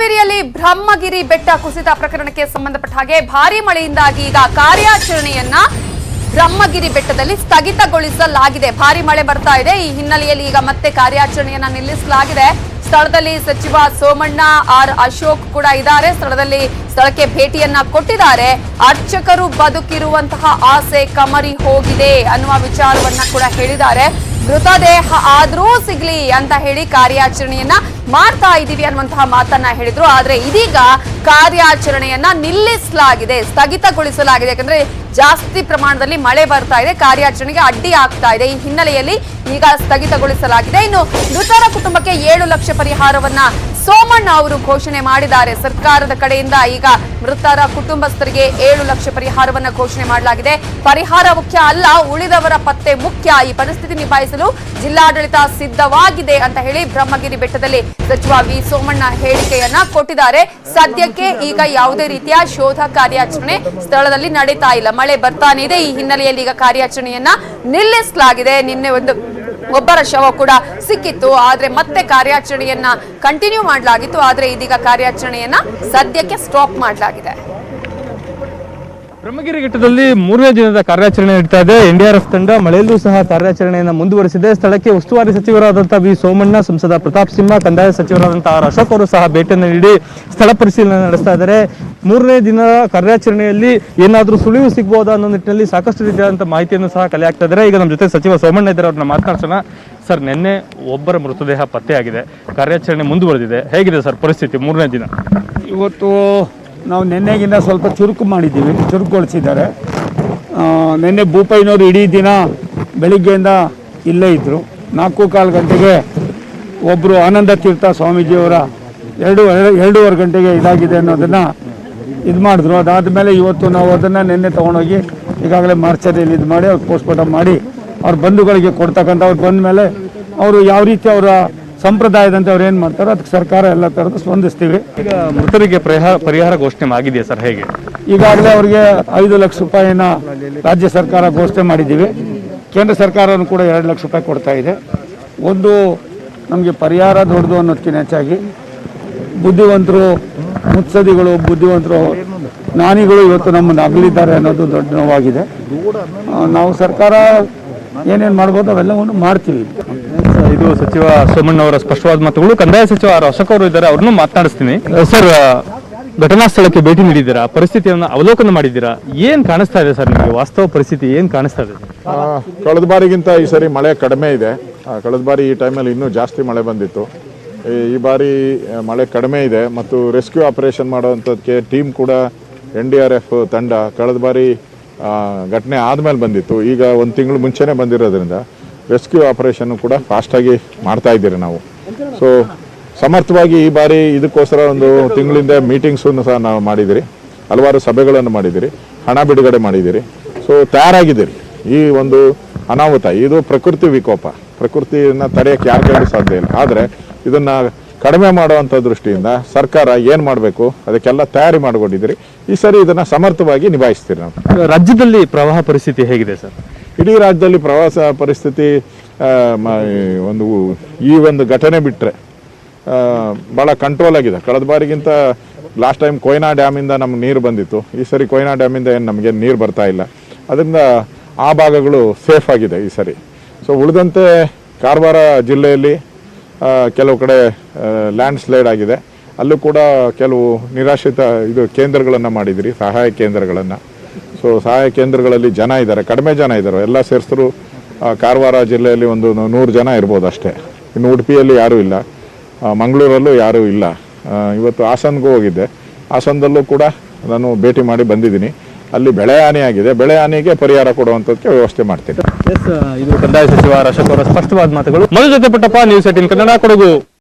ಹಾವೇರಿಯಲ್ಲಿ ಬ್ರಹ್ಮಗಿರಿ ಬೆಟ್ಟ ಕುಸಿತ ಪ್ರಕರಣಕ್ಕೆ ಸಂಬಂಧಪಟ್ಟ ಹಾಗೆ ಭಾರೀ ಮಳೆಯಿಂದಾಗಿ ಈಗ ಕಾರ್ಯಾಚರಣೆಯನ್ನ ಬ್ರಹ್ಮಗಿರಿ ಬೆಟ್ಟದಲ್ಲಿ ಸ್ಥಗಿತಗೊಳಿಸಲಾಗಿದೆ. ಭಾರೀ ಮಳೆ ಬರ್ತಾ ಇದೆ. ಈ ಹಿನ್ನೆಲೆಯಲ್ಲಿ ಈಗ ಮತ್ತೆ ಕಾರ್ಯಾಚರಣೆಯನ್ನ ನಿಲ್ಲಿಸಲಾಗಿದೆ. ಸ್ಥಳದಲ್ಲಿ ಸಚಿವ ಸೋಮಣ್ಣ ಆರ್ ಅಶೋಕ್ ಕೂಡ ಇದ್ದಾರೆ. ಸ್ಥಳಕ್ಕೆ ಭೇಟಿಯನ್ನ ಕೊಟ್ಟಿದ್ದಾರೆ. ಅರ್ಚಕರು ಬದುಕಿರುವಂತಹ ಆಸೆ ಕಮರಿ ಹೋಗಿದೆ ಅನ್ನುವ ವಿಚಾರವನ್ನ ಕೂಡ ಹೇಳಿದ್ದಾರೆ. ಮೃತದೇಹ ಆದ್ರೂ ಸಿಗ್ಲಿ ಅಂತ ಹೇಳಿ ಕಾರ್ಯಾಚರಣೆಯನ್ನ ಮಾಡ್ತಾ ಇದೀವಿ ಅನ್ನುವಂತಹ ಮಾತನ್ನ ಹೇಳಿದ್ರು. ಆದ್ರೆ ಇದೀಗ ಕಾರ್ಯಾಚರಣೆಯನ್ನ ನಿಲ್ಲಿಸಲಾಗಿದೆ, ಸ್ಥಗಿತಗೊಳಿಸಲಾಗಿದೆ. ಯಾಕಂದ್ರೆ ಜಾಸ್ತಿ ಪ್ರಮಾಣದಲ್ಲಿ ಮಳೆ ಬರ್ತಾ ಇದೆ, ಕಾರ್ಯಾಚರಣೆಗೆ ಅಡ್ಡಿ ಆಗ್ತಾ ಇದೆ. ಈ ಹಿನ್ನೆಲೆಯಲ್ಲಿ ಈಗ ಸ್ಥಗಿತಗೊಳಿಸಲಾಗಿದೆ. ಇನ್ನು ಮೃತರ ಕುಟುಂಬಕ್ಕೆ 7 ಲಕ್ಷ ಪರಿಹಾರವನ್ನ ಸೋಮಣ್ಣ ಅವರು ಘೋಷಣೆ ಮಾಡಿದ್ದಾರೆ. ಸರ್ಕಾರದ ಕಡೆಯಿಂದ ಈಗ ಮೃತರ ಕುಟುಂಬಸ್ಥರಿಗೆ 7 ಲಕ್ಷ ಪರಿಹಾರವನ್ನ ಘೋಷಣೆ ಮಾಡಲಾಗಿದೆ. ಪರಿಹಾರ ಮುಖ್ಯ ಅಲ್ಲ, ಉಳಿದವರ ಪತ್ತೆ ಮುಖ್ಯ. ಈ ಪರಿಸ್ಥಿತಿ ನಿಭಾಯಿಸಲು ಜಿಲ್ಲಾಡಳಿತ ಸಿದ್ಧವಾಗಿದೆ ಅಂತ ಹೇಳಿ ಬ್ರಹ್ಮಗಿರಿ ಬೆಟ್ಟದಲ್ಲಿ ಸಚಿವ ವಿ ಸೋಮಣ್ಣ ಹೇಳಿಕೆಯನ್ನ ಕೊಟ್ಟಿದ್ದಾರೆ. ಸದ್ಯಕ್ಕೆ ಈಗ ಯಾವುದೇ ರೀತಿಯ ಶೋಧ ಕಾರ್ಯಾಚರಣೆ ಸ್ಥಳದಲ್ಲಿ ನಡೀತಾ ಇಲ್ಲ, ಮಳೆ ಬರ್ತಾನೆ ಇದೆ. ಈ ಹಿನ್ನೆಲೆಯಲ್ಲಿ ಈಗ ಕಾರ್ಯಾಚರಣೆಯನ್ನ ನಿಲ್ಲಿಸಲಾಗಿದೆ. ನಿನ್ನೆ ಒಬ್ಬರ ಶವ ಕೂಡ ಸಿಕ್ಕಿತ್ತು, ಆದ್ರೆ ಮತ್ತೆ ಕಾರ್ಯಾಚರಣೆಯನ್ನ ಕಂಟಿನ್ಯೂ ಮಾಡಲಾಗಿತ್ತು. ಆದ್ರೆ ಇದೀಗ ಕಾರ್ಯಾಚರಣೆಯನ್ನ ಸದ್ಯಕ್ಕೆ ಸ್ಟಾಪ್ ಮಾಡಲಾಗಿದೆ. ಬ್ರಹ್ಮಗಿರಿ ಘಟ್ಟದಲ್ಲಿ 3ನೇ ದಿನದ ಕಾರ್ಯಾಚರಣೆ ನಡೀತಾ ಇದೆ. NDRF ತಂಡ ಮಳೆಯಲ್ಲೂ ಸಹ ಕಾರ್ಯಾಚರಣೆಯನ್ನು ಮುಂದುವರಿಸಿದೆ. ಸ್ಥಳಕ್ಕೆ ಉಸ್ತುವಾರಿ ಸಚಿವರಾದಂತಹ ವಿ ಸೋಮಣ್ಣ, ಸಂಸದ ಪ್ರತಾಪ್ ಸಿಂಹ, ಕಂದಾಯ ಸಚಿವರಾದಂತಹ ಆರ್ ಅಶೋಕ್ ಅವರು ಸಹ ಭೇಟಿಯನ್ನು ನೀಡಿ ಸ್ಥಳ ಪರಿಶೀಲನೆ ನಡೆಸ್ತಾ ಇದ್ದಾರೆ. 3ನೇ ದಿನ ಕಾರ್ಯಾಚರಣೆಯಲ್ಲಿ ಏನಾದರೂ ಸುಳಿವು ಸಿಗಬಹುದಾ ಅನ್ನೋ ನಿಟ್ಟಿನಲ್ಲಿ ಸಾಕಷ್ಟು ರೀತಿಯಾದಂತಹ ಮಾಹಿತಿಯನ್ನು ಸಹ ಕಲೆ ಹಾಕ್ತಾ ಇದ್ದಾರೆ. ಈಗ ನಮ್ಮ ಜೊತೆ ಸಚಿವ ಸೋಮಣ್ಣ ಇದ್ದಾರೆ, ಅವ್ರನ್ನ ಮಾತನಾಡ್ಸೋಣ. ಸರ್, ನಿನ್ನೆ ಒಬ್ಬರ ಮೃತದೇಹ ಪತ್ತೆಯಾಗಿದೆ, ಕಾರ್ಯಾಚರಣೆ ಮುಂದುವರೆದಿದೆ. ಹೇಗಿದೆ ಸರ್ ಪರಿಸ್ಥಿತಿ 3ನೇ ದಿನ? ಇವತ್ತು ನಾವು ನಿನ್ನೆಗಿಂತ ಸ್ವಲ್ಪ ಚುರುಕುಗೊಳಿಸಿದ್ದಾರೆ. ನಿನ್ನೆ ಭೂಪಯ್ಯನವರು ಇಡೀ ದಿನ ಬೆಳಿಗ್ಗೆಯಿಂದ ಇಲ್ಲೇ ಇದ್ದರು. 4:15 ಗಂಟೆಗೆ ಒಬ್ಬರು ಆನಂದ ತೀರ್ಥ ಸ್ವಾಮೀಜಿಯವರ 2:30 ಗಂಟೆಗೆ ಇದಾಗಿದೆ ಅನ್ನೋದನ್ನು ಇದು ಮಾಡಿದ್ರು. ಅದಾದಮೇಲೆ ಇವತ್ತು ನಾವು ಅದನ್ನು ನಿನ್ನೆ ತೊಗೊಂಡೋಗಿ ಈಗಾಗಲೇ ಮಾರ್ಚರಿಯಲ್ಲಿ ಇದು ಮಾಡಿ ಅವ್ರು ಪೋಸ್ಟ್ಮಾರ್ಟಮ್ ಮಾಡಿ ಅವ್ರ ಬಂಧುಗಳಿಗೆ ಕೊಡ್ತಕ್ಕಂಥ, ಅವ್ರು ಬಂದ ಮೇಲೆ ಅವರು ಯಾವ ರೀತಿ ಅವರ ಸಂಪ್ರದಾಯದಂತೆ ಅವ್ರು ಏನು ಮಾಡ್ತಾರೋ ಅದಕ್ಕೆ ಸರ್ಕಾರ ಎಲ್ಲ ಥರದ್ದು ಸ್ಪಂದಿಸ್ತೀವಿ. ಈಗ ಮೃತರಿಗೆ ಪರಿಹಾರ ಘೋಷಣೆ ಆಗಿದೆಯಾ ಸರ್? ಹೇಗೆ? ಈಗಾಗಲೇ ಅವ್ರಿಗೆ 5 ಲಕ್ಷ ರೂಪಾಯಿನ ರಾಜ್ಯ ಸರ್ಕಾರ ಘೋಷಣೆ ಮಾಡಿದ್ದೀವಿ. ಕೇಂದ್ರ ಸರ್ಕಾರನೂ ಕೂಡ 2 ಲಕ್ಷ ರೂಪಾಯಿ ಕೊಡ್ತಾ ಇದೆ. ಒಂದು ನಮಗೆ ಪರಿಹಾರ ದೊಡ್ಡದು ಅನ್ನೋದಕ್ಕಿಂತ ಹೆಚ್ಚಾಗಿ ಬುದ್ಧಿವಂತರು, ಮುತ್ಸದಿಗಳು, ಬುದ್ಧಿವಂತರು, ಜ್ಞಾನಿಗಳು ಇವತ್ತು ನಮ್ಮನ್ನು ಅಗಲಿದ್ದಾರೆ ಅನ್ನೋದು ದೊಡ್ಡ ನೋವಾಗಿದೆ. ನಾವು ಸರ್ಕಾರ ಏನೇನು ಮಾಡ್ಬೋದು ಅವೆಲ್ಲವನ್ನು ಮಾಡ್ತೀವಿ. ಇದು ಸಚಿವ ಸೋಮಣ್ಣ ಅವರ ಸ್ಪಷ್ಟವಾದ ಮಾತುಗಳು. ಕಂದಾಯ ಸಚಿವ ಆರ್ ಅಶೋಕ್ ಅವರು ಇದ್ದಾರೆ, ಅವ್ರನ್ನೂ ಮಾತನಾಡಿಸ್ತೀನಿ. ಸರ್, ಘಟನಾ ಸ್ಥಳಕ್ಕೆ ಭೇಟಿ ನೀಡಿದ್ದೀರಾ, ಪರಿಸ್ಥಿತಿಯನ್ನು ಅವಲೋಕನ ಮಾಡಿದ್ದೀರಾ, ಏನ್ ಕಾಣಿಸ್ತಾ ಇದೆ ಸರ್ ನಿಮಗೆ? ವಾಸ್ತವ ಪರಿಸ್ಥಿತಿ ಏನ್ ಕಾಣಿಸ್ತಾ ಇದೆ? ಕಳೆದ ಬಾರಿಗಿಂತ ಈ ಸರಿ ಮಳೆ ಕಡಿಮೆ ಇದೆ. ಕಳೆದ ಬಾರಿ ಈ ಟೈಮಲ್ಲಿ ಇನ್ನೂ ಜಾಸ್ತಿ ಮಳೆ ಬಂದಿತ್ತು. ಈ ಬಾರಿ ಮಳೆ ಕಡಿಮೆ ಇದೆ ಮತ್ತು ರೆಸ್ಕ್ಯೂ ಆಪರೇಷನ್ ಮಾಡುವಂಥದ್ದಕ್ಕೆ ಟೀಮ್ ಕೂಡ NDRF ತಂಡ ಕಳೆದ ಬಾರಿ ಘಟನೆ ಆದಮೇಲೆ ಬಂದಿತ್ತು. ಈಗ 1 ತಿಂಗಳು ಮುಂಚೆನೇ ಬಂದಿರೋದ್ರಿಂದ ರೆಸ್ಕ್ಯೂ ಆಪರೇಷನ್ನು ಕೂಡ ಫಾಸ್ಟಾಗಿ ಮಾಡ್ತಾ ಇದ್ದೀರಿ ನಾವು. ಸೊ ಸಮರ್ಥವಾಗಿ ಈ ಬಾರಿ ಇದಕ್ಕೋಸ್ಕರ 1 ತಿಂಗಳಿಂದ ಮೀಟಿಂಗ್ಸನ್ನು ಸಹ ನಾವು ಮಾಡಿದ್ದೀರಿ, ಹಲವಾರು ಸಭೆಗಳನ್ನು ಮಾಡಿದ್ದೀರಿ, ಹಣ ಬಿಡುಗಡೆ ಮಾಡಿದ್ದೀರಿ. ಸೊ ತಯಾರಾಗಿದ್ದೀರಿ. ಈ ಒಂದು ಅನಾಹುತ ಇದು ಪ್ರಕೃತಿ ವಿಕೋಪ, ಪ್ರಕೃತಿಯನ್ನು ತಡೆಯೋಕ್ಕೆ ಯಾರ ಕೈಲೂ ಸಾಧ್ಯ ಇಲ್ಲ. ಆದರೆ ಇದನ್ನು ಕಡಿಮೆ ಮಾಡುವಂಥ ದೃಷ್ಟಿಯಿಂದ ಸರ್ಕಾರ ಏನು ಮಾಡಬೇಕು ಅದಕ್ಕೆಲ್ಲ ತಯಾರಿ ಮಾಡಿಕೊಂಡಿದ್ದೀರಿ. ಈ ಸರಿ ಇದನ್ನು ಸಮರ್ಥವಾಗಿ ನಿಭಾಯಿಸ್ತೀರಿ. ನಾವು ರಾಜ್ಯದಲ್ಲಿ ಪ್ರವಾಹ ಪರಿಸ್ಥಿತಿ ಹೇಗಿದೆ ಸರ್? ಇಡೀ ರಾಜ್ಯದಲ್ಲಿ ಪ್ರವಾಸ ಪರಿಸ್ಥಿತಿ ಈ ಒಂದು ಘಟನೆ ಬಿಟ್ಟರೆ ಭಾಳ ಕಂಟ್ರೋಲ್ ಆಗಿದೆ. ಕಳೆದ ಬಾರಿಗಿಂತ ಲಾಸ್ಟ್ ಟೈಮ್ ಕೊಯ್ನಾ ಡ್ಯಾಮಿಂದ ನಮ್ಗೆ ನೀರು ಬಂದಿತ್ತು. ಈ ಸರಿ ಕೊಯ್ನಾ ಡ್ಯಾಮಿಂದ ಏನು ನಮಗೆ ನೀರು ಬರ್ತಾ ಇಲ್ಲ. ಅದರಿಂದ ಆ ಭಾಗಗಳು ಸೇಫ್ ಆಗಿದೆ ಈ ಸರಿ. ಸೊ ಉಳಿದಂತೆ ಕಾರವಾರ ಜಿಲ್ಲೆಯಲ್ಲಿ ಕೆಲವು ಕಡೆ ಲ್ಯಾಂಡ್ ಸ್ಲೈಡ್ ಆಗಿದೆ. ಅಲ್ಲೂ ಕೂಡ ಕೆಲವು ನಿರಾಶ್ರಿತ ಕೇಂದ್ರಗಳನ್ನು ಮಾಡಿದಿರಿ, ಸಹಾಯ ಕೇಂದ್ರಗಳನ್ನು. ಸೊ ಸಹಾಯ ಕೇಂದ್ರಗಳಲ್ಲಿ ಜನ ಇದ್ದಾರೆ, ಕಡಿಮೆ ಜನ ಇದ್ದಾರೆ. ಎಲ್ಲ ಸೇರಿಸಿದ್ರು ಕಾರವಾರ ಜಿಲ್ಲೆಯಲ್ಲಿ 100 ಜನ ಇರ್ಬೋದು ಅಷ್ಟೇ. ಇನ್ನು ಉಡುಪಿಯಲ್ಲಿ ಯಾರೂ ಇಲ್ಲ, ಮಂಗಳೂರಲ್ಲೂ ಯಾರೂ ಇಲ್ಲ. ಇವತ್ತು ಹಾಸನ್ಗೂ ಹೋಗಿದ್ದೆ, ಹಾಸನದಲ್ಲೂ ಕೂಡ ನಾನು ಭೇಟಿ ಮಾಡಿ ಬಂದಿದ್ದೀನಿ. ಅಲ್ಲಿ ಬೆಳೆ ಹಾನಿಯಾಗಿದೆ, ಬೆಳೆ ಹಾನಿಗೆ ಪರಿಹಾರ ಕೊಡುವಂಥದ್ದಕ್ಕೆ ವ್ಯವಸ್ಥೆ ಮಾಡ್ತೀನಿ. ಇದು ಕಂದಾಯ ಸಚಿವ ಆರ್ ಅಶೋಕ್ ಅವರ ಸ್ಪಷ್ಟವಾದ ಮಾತುಗಳು. ಮಧು ಜೊತೆ ಪುಟ್ಟಪ್ಪ, ನ್ಯೂಸ್ 18 ಕನ್ನಡ, ಕೊಡಗು.